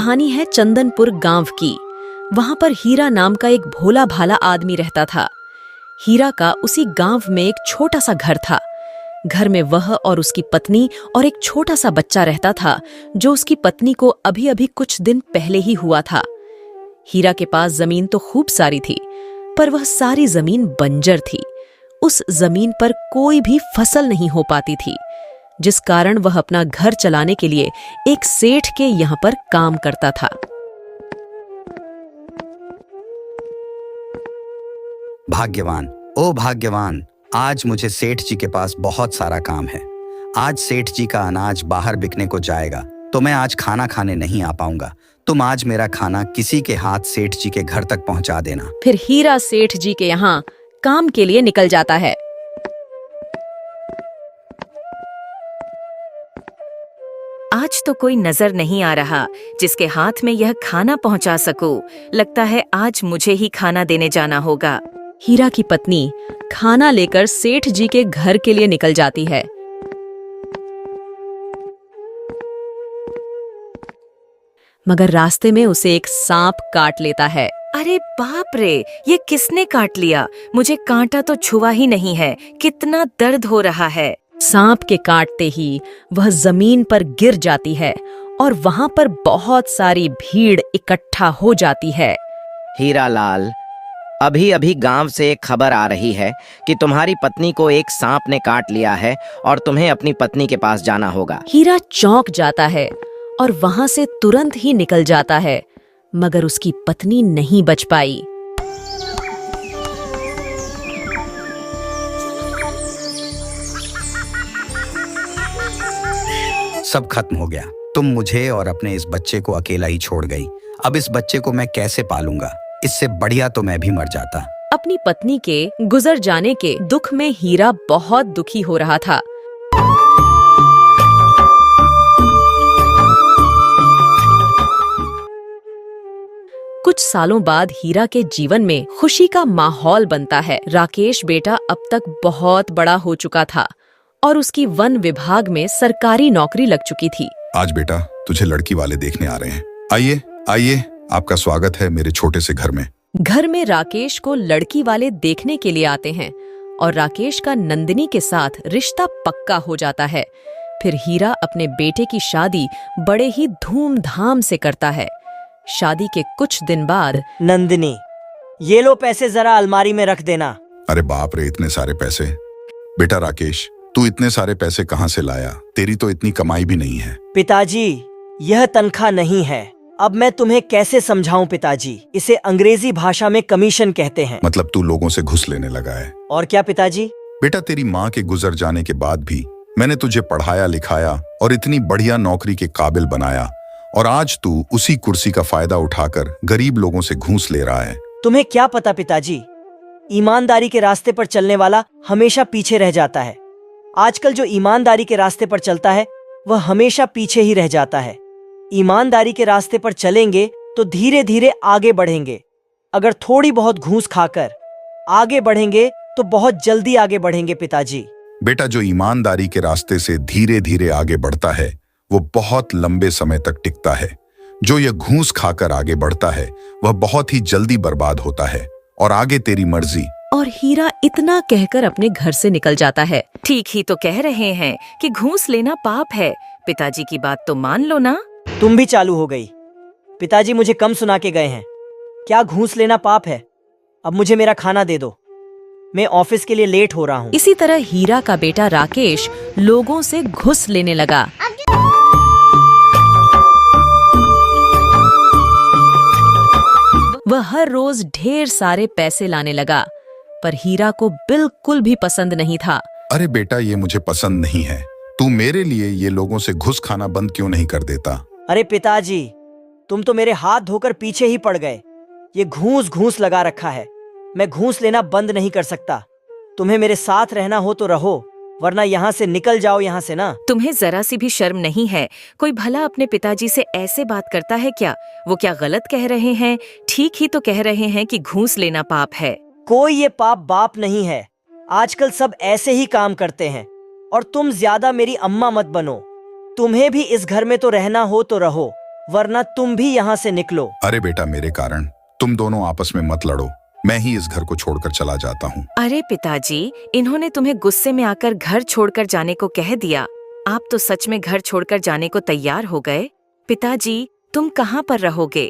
कहानी है चंदनपुर गांव की। वहां पर हीरा नाम का एक भोला भाला आदमी रहता था। हीरा का उसी गांव में एक छोटा सा घर था। घर में वह और उसकी पत्नी और एक छोटा सा बच्चा रहता था, जो उसकी पत्नी को अभी अभी कुछ दिन पहले ही हुआ था। हीरा के पास जमीन तो खूब सारी थी, पर वह सारी जमीन बंजर थी। उस जमीन पर कोई भी फसल नहीं हो पाती थी, जिस कारण वह अपना घर चलाने के लिए एक सेठ के यहाँ पर काम करता था। भाग्यवान, ओ भाग्यवान, आज मुझे सेठ जी के पास बहुत सारा काम है। आज सेठ जी का अनाज बाहर बिकने को जाएगा, तो मैं आज खाना खाने नहीं आ पाऊंगा। तुम आज मेरा खाना किसी के हाथ सेठ जी के घर तक पहुंचा देना। फिर हीरा सेठ जी के यहाँ काम के लिए निकल जाता है। आज तो कोई नजर नहीं आ रहा जिसके हाथ में यह खाना पहुंचा सकूं। लगता है आज मुझे ही खाना देने जाना होगा। हीरा की पत्नी खाना लेकर सेठ जी के घर के लिए निकल जाती है। मगर रास्ते में उसे एक सांप काट लेता है। अरे बाप रे, ये किसने काट लिया? मुझे कांटा तो छुआ ही नहीं है। कितना दर्द हो रहा है। सांप के काटते ही वह जमीन पर गिर जाती है और वहां पर बहुत सारी भीड़ इकट्ठा हो जाती है। हीरालाल, अभी अभी गांव से एक खबर आ रही है कि तुम्हारी पत्नी को एक सांप ने काट लिया है और तुम्हें अपनी पत्नी के पास जाना होगा। हीरा चौंक जाता है और वहां से तुरंत ही निकल जाता है, मगर उसकी पत्नी नहीं बच पाई। सब खत्म हो गया। तुम मुझे और अपने इस बच्चे को अकेला ही छोड़ गई। अब इस बच्चे को मैं कैसे पालूंगा? इससे बढ़िया तो मैं भी मर जाता। अपनी पत्नी के गुजर जाने के दुख में हीरा बहुत दुखी हो रहा था। कुछ सालों बाद हीरा के जीवन में खुशी का माहौल बनता है। राकेश बेटा अब तक बहुत बड़ा हो चुका था और उसकी वन विभाग में सरकारी नौकरी लग चुकी थी। आज बेटा तुझे लड़की वाले देखने आ रहे हैं। आइए आइए, आपका स्वागत है मेरे छोटे से घर में। घर में राकेश को लड़की वाले देखने के लिए आते हैं और राकेश का नंदिनी के साथ रिश्ता पक्का हो जाता है। फिर हीरा अपने बेटे की शादी बड़े ही धूमधाम से करता है। शादी के कुछ दिन बाद नंदिनी, ये लो पैसे, जरा अलमारी में रख देना। अरे बाप रे, इतने सारे पैसे! बेटा राकेश, तू इतने सारे पैसे कहाँ से लाया? तेरी तो इतनी कमाई भी नहीं है। पिताजी, यह तनख्वाह नहीं है। अब मैं तुम्हें कैसे समझाऊं पिताजी? इसे अंग्रेजी भाषा में कमीशन कहते हैं। मतलब तू लोगों से घुस लेने लगा है? और क्या पिताजी? बेटा, तेरी माँ के गुजर जाने के बाद भी मैंने तुझे पढ़ाया लिखाया और इतनी बढ़िया नौकरी के काबिल बनाया, और आज तू उसी कुर्सी का फायदा उठाकर गरीब लोगों से घूस ले रहा है। तुम्हें क्या पता पिताजी, ईमानदारी के रास्ते पर चलने वाला हमेशा पीछे रह जाता है। आजकल जो ईमानदारी के रास्ते पर चलता है वह हमेशा पीछे ही रह जाता है। ईमानदारी के रास्ते पर चलेंगे तो धीरे धीरे आगे बढ़ेंगे। अगर थोड़ी बहुत घूस खाकर आगे बढ़ेंगे तो बहुत जल्दी आगे बढ़ेंगे पिताजी। बेटा, जो ईमानदारी के रास्ते से धीरे धीरे आगे बढ़ता है वो बहुत लंबे समय तक टिकता है। जो ये घूस खाकर आगे बढ़ता है वह बहुत ही जल्दी बर्बाद होता है। और आगे तेरी मर्जी। और हीरा इतना कहकर अपने घर से निकल जाता है। ठीक ही तो कह रहे हैं कि घूस लेना पाप है। पिताजी की बात तो मान लो ना। तुम भी चालू हो गई। पिताजी मुझे कम सुना के गए हैं। क्या घूस लेना पाप है? अब मुझे मेरा खाना दे दो, मैं ऑफिस के लिए लेट हो रहा हूँ। इसी तरह हीरा का बेटा राकेश लोगों से घुस लेने लगा। वह हर रोज ढेर सारे पैसे लाने लगा, पर हीरा को बिल्कुल भी पसंद नहीं था। अरे बेटा, ये मुझे पसंद नहीं है। तू मेरे लिए ये लोगों से घुस खाना बंद क्यों नहीं कर देता? अरे पिताजी, तुम तो मेरे हाथ धोकर पीछे ही पड़ गए। ये घूस घूस लगा रखा है। मैं घूस लेना बंद नहीं कर सकता। तुम्हें मेरे साथ रहना हो तो रहो, वरना यहाँ से निकल जाओ यहाँ से ना। तुम्हें जरा सी भी शर्म नहीं है? कोई भला अपने पिताजी से ऐसे बात करता है क्या? वो क्या गलत कह रहे हैं? ठीक ही तो कह रहे हैं कि घूस लेना पाप है। कोई ये पाप बाप नहीं है। आजकल सब ऐसे ही काम करते हैं। और तुम ज्यादा मेरी अम्मा मत बनो। तुम्हें भी इस घर में तो रहना हो तो रहो, वरना तुम भी यहाँ से निकलो। अरे बेटा, मेरे कारण तुम दोनों आपस में मत लड़ो, मैं ही इस घर को छोड़कर चला जाता हूँ। अरे पिताजी, इन्होंने तुम्हें गुस्से में आकर घर छोड़कर जाने को कह दिया। आप तो सच में घर छोड़कर जाने को तैयार हो गए। पिताजी, तुम कहाँ पर रहोगे?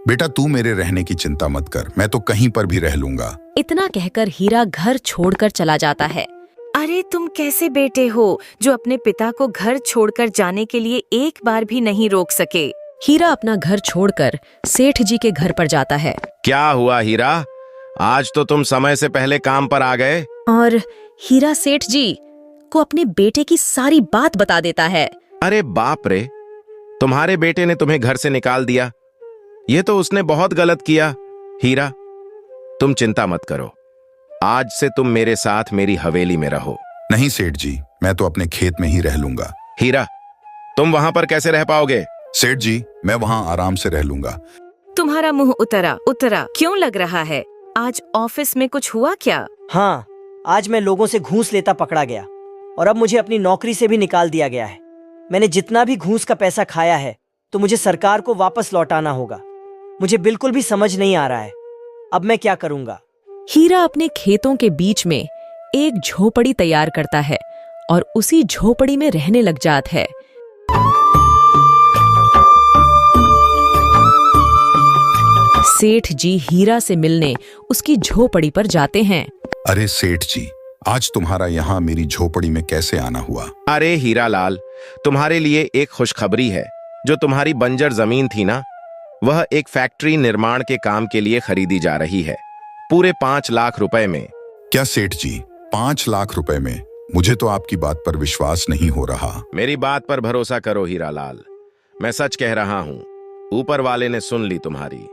बेटा, तू मेरे रहने की चिंता मत कर, मैं तो कहीं पर भी रह लूंगा। इतना कहकर हीरा घर छोड़कर चला जाता है। अरे तुम कैसे बेटे हो जो अपने पिता को घर छोड़कर जाने के लिए एक बार भी नहीं रोक सके? हीरा अपना घर छोड़कर सेठ जी के घर पर जाता है क्या हुआ हीरा, आज तो तुम समय से पहले काम पर आ गए। और हीरा सेठ जी को अपने बेटे की सारी बात बता देता है। अरे बाप रे, तुम्हारे बेटे ने तुम्हें घर से निकाल दिया, ये तो उसने बहुत गलत किया। हीरा, तुम चिंता मत करो, आज से तुम मेरे साथ मेरी हवेली में रहो। नहीं सेठ जी, मैं तो अपने खेत में ही रह लूंगा। हीरा, तुम वहां पर कैसे रह पाओगे? सेठ जी, मैं वहां आराम से रह लूंगा। तुम्हारा मुंह उतरा उतरा क्यों लग रहा है? आज ऑफिस में कुछ हुआ क्या? हाँ, आज मैं लोगों से घूस लेता पकड़ा गया और अब मुझे अपनी नौकरी से भी निकाल दिया गया है। मैंने जितना भी घूस का पैसा खाया है तो मुझे सरकार को वापस लौटाना होगा। मुझे बिल्कुल भी समझ नहीं आ रहा है, अब मैं क्या करूंगा? हीरा अपने खेतों के बीच में एक झोपड़ी तैयार करता है और उसी झोपड़ी में रहने लग जाता है। सेठ जी हीरा से मिलने उसकी झोपड़ी पर जाते हैं। अरे सेठ जी, आज तुम्हारा यहाँ मेरी झोपड़ी में कैसे आना हुआ? अरे हीरा लाल, तुम्हारे लिए एक खुशखबरी है। जो तुम्हारी बंजर जमीन थी ना, वह एक फैक्ट्री निर्माण के काम के लिए खरीदी जा रही है, पूरे 5 लाख रुपए में। क्या सेठ जी, 5 लाख रुपए में? मुझे तो आपकी बात पर विश्वास नहीं हो रहा। मेरी बात पर भरोसा करो हीरा लाल, मैं सच कह रहा हूं, ऊपर वाले ने सुन ली तुम्हारी।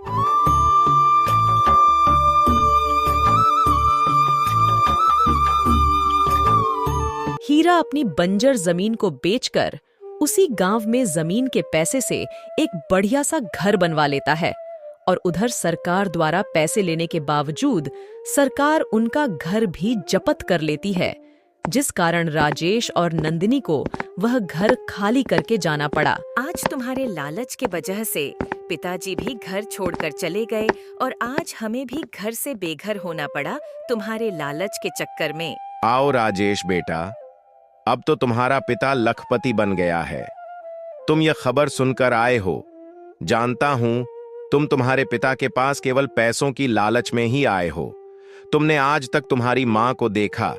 हीरा अपनी बंजर जमीन को बेचकर उसी गांव में जमीन के पैसे से एक बढ़िया सा घर बनवा लेता है और उधर सरकार द्वारा पैसे लेने के बावजूद सरकार उनका घर भी जब्त कर लेती है, जिस कारण राजेश और नंदिनी को वह घर खाली करके जाना पड़ा। आज तुम्हारे लालच के वजह से पिताजी भी घर छोड़कर चले गए और आज हमें भी घर से बेघर होना पड़ा तुम्हारे लालच के चक्कर में। आओ राजेश बेटा, अब तो तुम्हारा पिता लखपति बन गया है। तुम यह खबर सुनकर आए हो। जानता हूं तुम तुम्हारे पिता के पास केवल पैसों की लालच में ही आए हो। तुमने आज तक तुम्हारी माँ को देखा।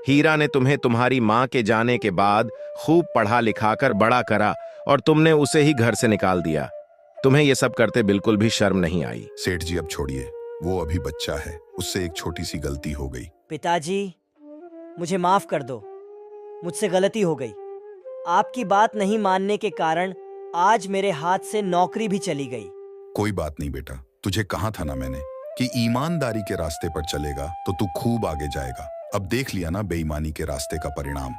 हीरा ने तुम्हें तुम्हारी माँ के जाने के बाद खूब पढ़ा लिखाकर बड़ा करा और तुमने उसे ही घर से निकाल दिया। तुम्हें यह सब करते बिल्कुल भी शर्म नहीं आई। सेठ जी, अब छोड़िए, वो अभी बच्चा है, उससे एक छोटी सी गलती हो गई। पिताजी, मुझे माफ कर दो, मुझसे गलती हो गई। आपकी बात नहीं मानने के कारण आज मेरे हाथ से नौकरी भी चली गई। कोई बात नहीं बेटा, तुझे कहा था ना मैंने कि ईमानदारी के रास्ते पर चलेगा तो तू खूब आगे जाएगा। अब देख लिया ना बेईमानी के रास्ते का परिणाम।